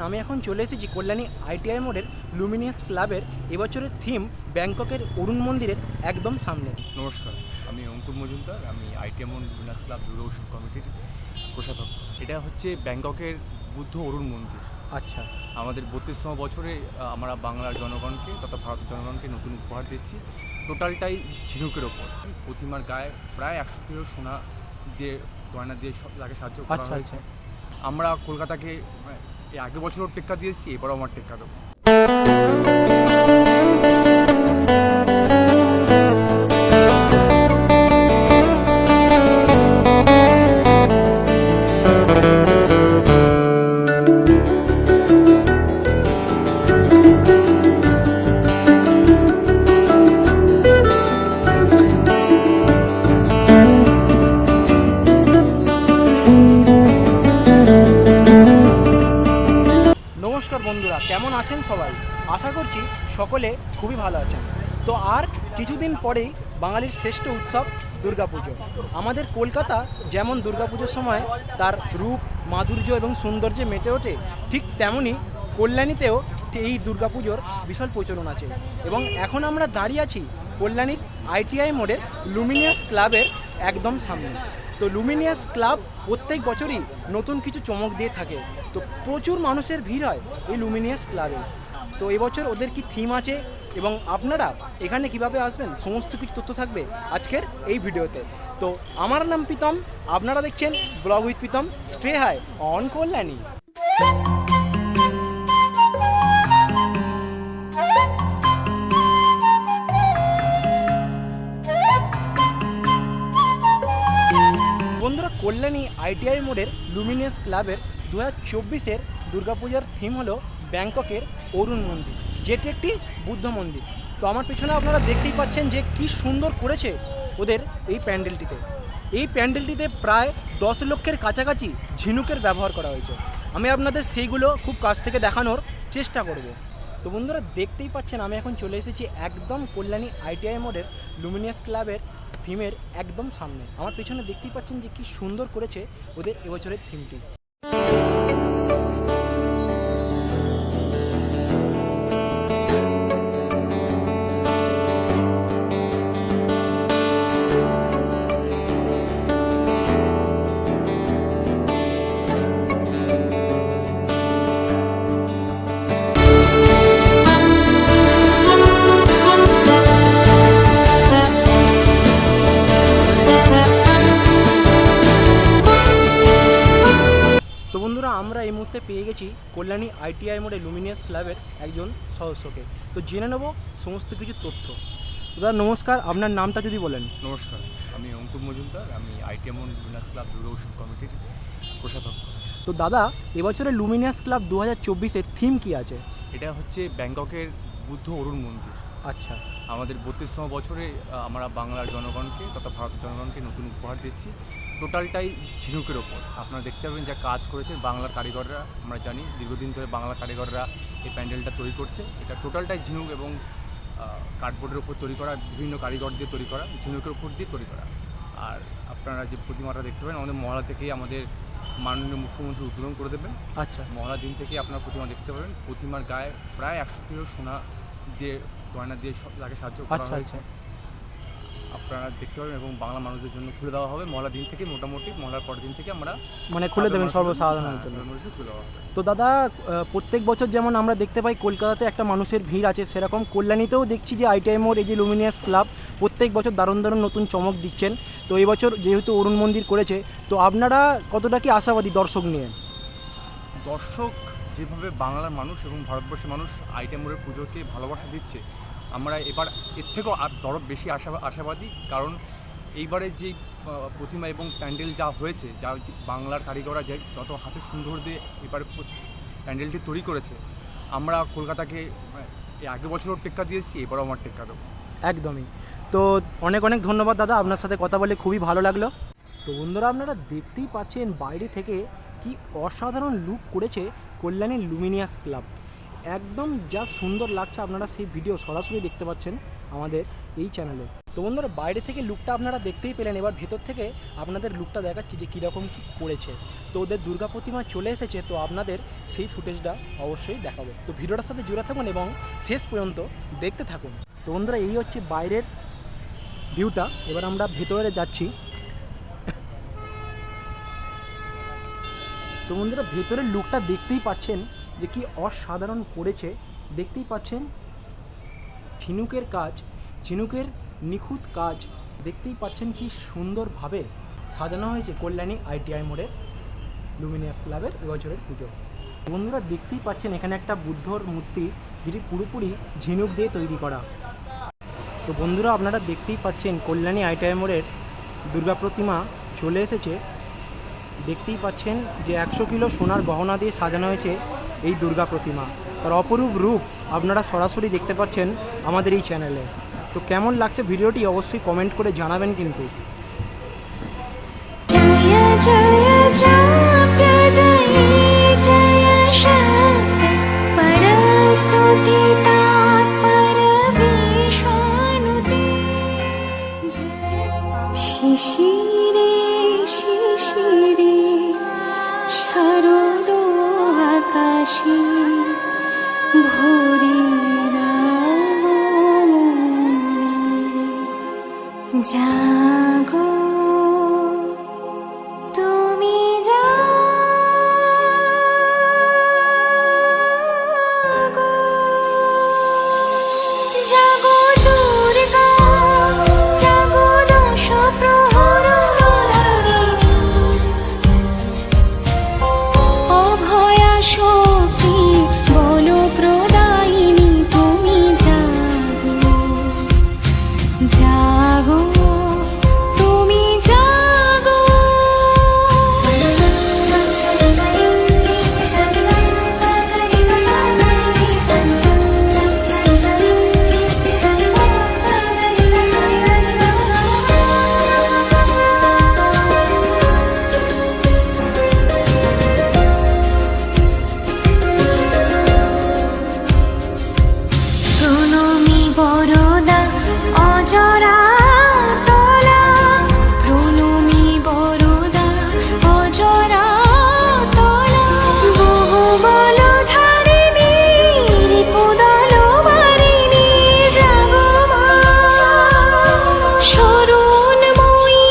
আমি এখন চলে এসেছি কল্যাণী আইটিআই মোড়ের লুমিনিয়াস ক্লাবের এবছরের থিম ব্যাংককের অরুণ মন্দিরের একদম সামনে। নমস্কার, আমি অঙ্কুর মজুমদার। আমি আইটিআই মোড় লুমিনিয়াস ক্লাব দুর্গা উৎসব কমিটির কোষাধ্যক্ষ। এটা হচ্ছে ব্যাংককের বুদ্ধ অরুণ মন্দির। আচ্ছা, আমাদের 32তম বছরে আমরা বাংলার জনগণকে তথা ভারতের জনগণকে নতুন উপহার দিচ্ছি। টোটালটাই ঝিনুকের ওপর। প্রতিমার গায়ে প্রায় 100 কিলো সোনা দিয়ে গয়না দিয়ে তাকে সাহায্য করা হয়েছে। আমরা কলকাতাকে আগের বছরও টেক্কা দিয়েছি, এবারও আমার টেক্কা দেবো। নমস্কার বন্ধুরা, কেমন আছেন সবাই? আশা করছি সকলে খুবই ভালো আছেন। তো আর কিছুদিন পরেই বাঙালির শ্রেষ্ঠ উৎসব দুর্গাপুজো। আমাদের কলকাতা যেমন দুর্গাপুজোর সময় তার রূপ, মাধুর্য এবং সৌন্দর্যে মেতে ওঠে, ঠিক তেমনই কল্যাণীতেও এই দুর্গাপুজোর বিশাল প্রচলন আছে। এবং এখন আমরা দাঁড়িয়ে আছি কল্যাণীর আইটিআই মোড়ের লুমিনিয়াস ক্লাবের একদম সামনে। তো লুমিনিয়াস ক্লাব প্রত্যেক বছরই নতুন কিছু চমক দিয়ে থাকে। তো প্রচুর মানুষের ভিড় হয় এই লুমিনিয়াস ক্লাবে। তো এবছর ওদের কি থিম আছে এবং আপনারা এখানে কিভাবে আসবেন, সমস্ত কিছু তথ্য থাকবে আজকের এই ভিডিওতে। তো আমার নাম প্রীতম, আপনারা দেখছেন vlog with Pritam. Stay high on Kalyani. বন্ধুরা, কল্যাণী আইটিআই মোড়ের লুমিনিয়াস ক্লাবের 2024-এর দুর্গাপূজার থিম হলো ব্যাংককের অরুণ মন্দির, যেটি একটি বুদ্ধ মন্দির। তো আমার পিছনে আপনারা দেখতেই পাচ্ছেন যে কি সুন্দর করেছে ওদের এই প্যান্ডেলটিতে। এই প্যান্ডেলটিতে প্রায় 10 লক্ষের কাছাকাছি ঝিনুকের ব্যবহার করা হয়েছে। আমি আপনাদের সেইগুলো খুব কাছ থেকে দেখানোর চেষ্টা করব। তো বন্ধুরা, দেখতেই পাচ্ছেন আমি এখন চলে এসেছি একদম কল্যাণী আইটিআই মোড়ের লুমিনিয়াস ক্লাবের থিমের একদম সামনে। আমার পেছনে দেখতেই পাচ্ছেন যে কি সুন্দর করেছে ওদের এবছরের থিমটি। তো বন্ধুরা, আমরা এই মুহূর্তে পেয়ে গেছি কল্যাণী আইটিআই মোড়ে লুমিনিয়াস ক্লাবের একজন সদস্যকে। তো জেনে নেব সমস্ত কিছু তথ্য। দাদা নমস্কার, আপনার নামটা যদি বলেন। নমস্কার, আমি অঙ্কুর মজুমদার। আমি আইটিআই মোড় লুমিনিয়াস ক্লাব দুর্গা উৎসব কমিটির কোষাধ্যক্ষ। তো দাদা, এবছরের লুমিনিয়াস ক্লাব 2024-এর থিম কি আছে? এটা হচ্ছে ব্যাংককের বুদ্ধ অরুণ মন্দির। আচ্ছা, আমাদের 32তম বছরে আমরা বাংলার জনগণকে তথা ভারতের জনগণকে নতুন উপহার দিচ্ছি। টোটালটাই ঝিনুকের ওপর। আপনারা দেখতে পাবেন যা কাজ করেছে বাংলার কারিগররা। আমরা জানি দীর্ঘদিন ধরে বাংলার কারিগররা এই প্যান্ডেলটা তৈরি করছে। এটা টোটালটাই ঝিনুক এবং কার্ডবোর্ডের ওপর তৈরি করা, বিভিন্ন কারিগর দিয়ে তৈরি করা, ঝিনুকের উপর দিয়ে তৈরি করা। আর আপনারা যে প্রতিমাটা দেখতে পাবেন, আমাদের মহড়া থেকেই আমাদের মাননীয় মুখ্যমন্ত্রী উদ্বোধন করে দেবেন। আচ্ছা, মহড়া দিন থেকেই আপনারা প্রতিমা দেখতে পাবেন। প্রতিমার গায়ে প্রায় 100 কিলো সোনা দিয়ে গয়না দিয়ে তাকে সাহায্য করা হয়েছে। আপনারা দেখতে পাবেন এবং বাংলা মানুষদের জন্য খুলে দেওয়া হবে মহলার দিন থেকে। মোটামুটি মহলার পরের দিন থেকে আমরা খুলে দেবেন সর্বসাধারণের জন্য। খুলে দেওয়া হবে। তো দাদা, প্রত্যেক বছর যেমন আমরা দেখতে পাই কলকাতাতে একটা মানুষের ভিড় আছে, সেরকম কল্যাণীতেও দেখছি যে আইটিআই মোড় এই যে লুমিনিয়াস ক্লাব প্রত্যেক বছর দারুণ দারুণ নতুন চমক দিচ্ছেন। তো এই বছর যেহেতু অরুণ মন্দির করেছে, তো আপনারা কতটা কি আশাবাদী দর্শক নিয়ে? দর্শক যেভাবে বাংলার মানুষ এবং ভারতবর্ষের মানুষ আইটিআই মোড়ের পুজোকে ভালোবাসা দিচ্ছে, আমরা এবার এর থেকেও আরও বেশি আশাবাদী। কারণ এইবারে যে প্রতিমা এবং প্যান্ডেল যা হয়েছে, যা বাংলার কারিগররা যে যত হাতে সুন্দর দিয়ে এবারে প্যান্ডেলটি তৈরি করেছে, আমরা কলকাতাকে আগের বছরও টেক্কা দিয়েছি, এবারও আমার টেক্কা দেবো। একদমই। তো অনেক অনেক ধন্যবাদ দাদা, আপনার সাথে কথা বলে খুবই ভালো লাগলো। তো বন্ধুরা, আপনারা দেখতেই পাচ্ছেন বাইরে থেকে কি অসাধারণ লুক করেছে কল্যাণীর লুমিনিয়াস ক্লাব। একদম যা সুন্দর লাগছে, আপনারা সেই ভিডিও সরাসরি দেখতে পাচ্ছেন। আমাদের এই চ্যানেলে। তো বন্ধুরা, বাইরে থেকে লুকটা আপনারা দেখতেই পেলেন, এবার ভেতর থেকে আপনাদের লুকটা দেখাচ্ছি যে কীরকম কী করেছে। তো ওদের দুর্গা প্রতিমা চলে এসেছে, তো আপনাদের সেই ফুটেজটা অবশ্যই দেখাবো। তো ভিডিওটার সাথে জুড়ে থাকুন এবং শেষ পর্যন্ত দেখতে থাকুন। তো বন্ধুরা, এই হচ্ছে বাইরের ভিউটা। এবার আমরা ভেতরে যাচ্ছি। তো বন্ধুরা, ভেতরের লুকটা দেখতেই পাচ্ছেন যে কি অসাধারণ করেছে। দেখতেই পাচ্ছেন ঝিনুকের কাজ, ঝিনুকের নিখুঁত কাজ। দেখতেই পাচ্ছেন কি সুন্দরভাবে সাজানো হয়েছে কল্যাণী ITI মোড়ের লুমিনিয়াস ক্লাবের এবছরের পুজো। বন্ধুরা, দেখতেই পাচ্ছেন এখানে একটা বুদ্ধর মূর্তি, যেটি পুরোপুরি ঝিনুক দিয়ে তৈরি করা। তো বন্ধুরা, আপনারা দেখতেই পাচ্ছেন কল্যাণী ITI মোড়ের দুর্গা প্রতিমা চলে এসেছে। দেখতেই পাচ্ছেন যে 100 কিলো সোনার গহনা দিয়ে সাজানো হয়েছে এই দুর্গা প্রতিমা। তার অপরূপ রূপ আপনারা সরাসরি দেখতে পাচ্ছেন আমাদের এই চ্যানেলে। তো কেমন লাগছে ভিডিওটি অবশ্যই কমেন্ট করে জানাবেন কিন্তু। শিশিরে শিশিরে শারদ আকাশে ভোরের আগমনে জাগো তুমি জাগো, জাগো দুর্গা, জাগো দশ প্রহর অভয়া শক্তি বল প্রদায়িনী তুমি জাগো, জাগো তুমি জাগো। প্রণমী বরদা অজরা তলা, প্রণমী বরদা অজরা তলা, বহু বল ধারিণী রিপুদল বারিণী জাগো মা, শরণময়ী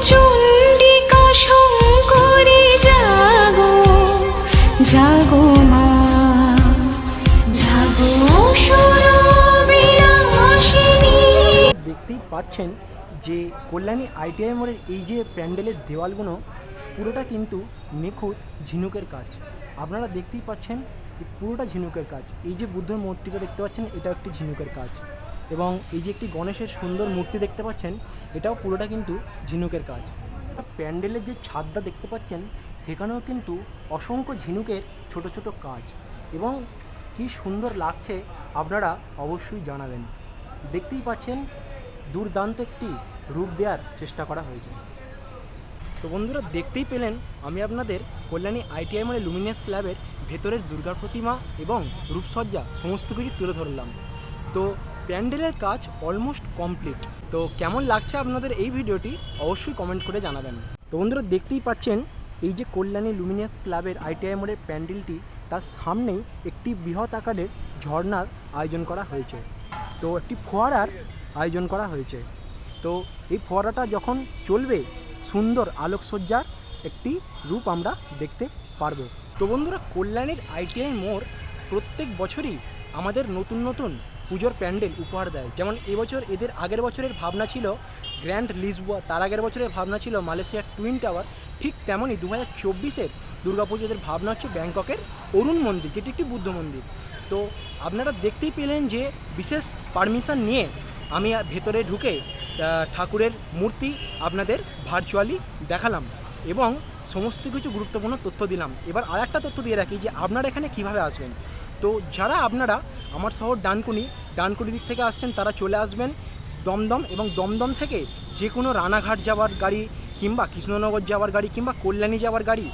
চণ্ডিকা শঙ্করী জাগো, জাগো মা, জাগো সুরবিলাসিনী। দেখতেই পাচ্ছেন যে কল্যাণী ITI মোড়ের এই যে প্যান্ডেলের দেওয়ালগুলো পুরোটা কিন্তু নিখুঁত ঝিনুকের কাজ। আপনারা দেখতেই পাচ্ছেন যে পুরোটা ঝিনুকের কাজ। এই যে বুদ্ধর মূর্তিটা দেখতে পাচ্ছেন, এটা একটি ঝিনুকের কাজ, এবং এই যে একটি গণেশের সুন্দর মূর্তি দেখতে পাচ্ছেন, এটাও পুরোটা কিন্তু ঝিনুকের কাজ। প্যান্ডেলের যে ছাদটা দেখতে পাচ্ছেন, সেখানেও কিন্তু অসংখ্য ঝিনুকের ছোট ছোট কাজ, এবং কি সুন্দর লাগছে আপনারা অবশ্যই জানাবেন। দেখতেই পাচ্ছেন দুর্দান্ত একটি রূপ দেওয়ার চেষ্টা করা হয়েছে। তো বন্ধুরা, দেখতেই পেলেন আমি আপনাদের কল্যাণী ITI মোড়ে লুমিনিয়াস ক্লাবের ভেতরের দুর্গা প্রতিমা এবং রূপসজ্জা সমস্ত কিছু তুলে ধরলাম। তো প্যান্ডেলের কাজ অলমোস্ট কমপ্লিট। তো কেমন লাগছে আপনাদের এই ভিডিওটি অবশ্যই কমেন্ট করে জানাবেন। তো বন্ধুরা, দেখতেই পাচ্ছেন এই যে কল্যাণী লুমিনিয়াস ক্লাবের ITI মোড়ের প্যান্ডেলটি, তার সামনেই একটি বৃহৎ আকারের ঝর্ণার আয়োজন করা হয়েছে। তো একটি ফোয়ারার আয়োজন করা হয়েছে। তো এই ফোয়ারাটা যখন চলবে, সুন্দর আলোকসজ্জার একটি রূপ আমরা দেখতে পারবো। তো বন্ধুরা, কল্যাণীর ITI মোড় প্রত্যেক বছরই আমাদের নতুন নতুন পুজোর প্যান্ডেল উপহার দেয়। যেমন এবছর এদের আগের বছরের ভাবনা ছিল গ্র্যান্ড লিসবোয়া, তার আগের বছরের ভাবনা ছিল মালয়েশিয়ার টুইন টাওয়ার। ঠিক তেমনই 2024-এর দুর্গাপুজোদের ভাবনা হচ্ছে ব্যাংককের অরুণ মন্দির, যেটি একটি বুদ্ধ মন্দির। তো আপনারা দেখতেই পেলেন যে বিশেষ পারমিশন নিয়ে আমি ভেতরে ঢুকে ঠাকুরের মূর্তি আপনাদের ভার্চুয়ালি দেখালাম এবং সমস্ত কিছু গুরুত্বপূর্ণ তথ্য দিলাম। এবার আর একটা তথ্য দিয়ে রাখি যে আপনারা এখানে কিভাবে আসবেন। তো যারা আপনারা আমার শহর ডানকুনি দিক থেকে আসছেন, তারা চলে আসবেন দমদম, এবং দমদম থেকে যে কোনো রানাঘাট যাওয়ার গাড়ি কিংবা কৃষ্ণনগর যাওয়ার গাড়ি কিংবা কল্যাণী যাওয়ার গাড়ি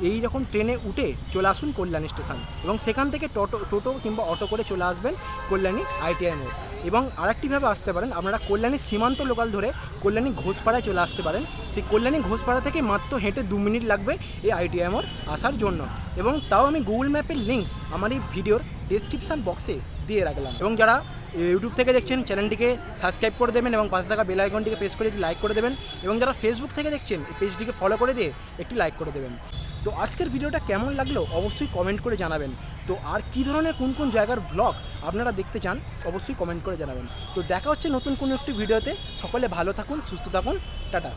এই রকম ট্রেনে উঠে চলে আসুন কল্যাণী স্টেশন এবং সেখান থেকে টোটো কিংবা অটো করে চলে আসবেন কল্যাণী ITI মোড়। এবং আরেকটিভাবে আসতে পারেন, আপনারা কল্যাণী সীমান্ত লোকাল ধরে কল্যাণী ঘোষপাড়ায় চলে আসতে পারেন। সেই কল্যাণী ঘোষপাড়া থেকে মাত্র হেঁটে 2 মিনিট লাগবে এই ITI মোড় আসার জন্য। এবং তাও আমি গুগল ম্যাপের লিঙ্ক আমার এই ভিডিওর ডেসক্রিপশান বক্সে দিয়ে রাখলাম। এবং যারা ইউটিউব থেকে দেখছেন চ্যানেলটিকে সাবস্ক্রাইব করে দেবেন এবং পাশে থাকা বেল আইকনটিকে প্রেস করে একটি লাইক করে দেবেন। এবং যারা ফেসবুক থেকে দেখছেন এই পেজটিকে ফলো করে দিয়ে একটি লাইক করে দেবেন। তো আজকের ভিডিওটা কেমন লাগলো অবশ্যই কমেন্ট করে জানাবেন। তো আর কী ধরনের কোন কোন জায়গার ব্লগ আপনারা দেখতে চান অবশ্যই কমেন্ট করে জানাবেন। তো দেখা হচ্ছে নতুন কোনো একটি ভিডিওতে। সকলে ভালো থাকুন, সুস্থ থাকুন, টাটা।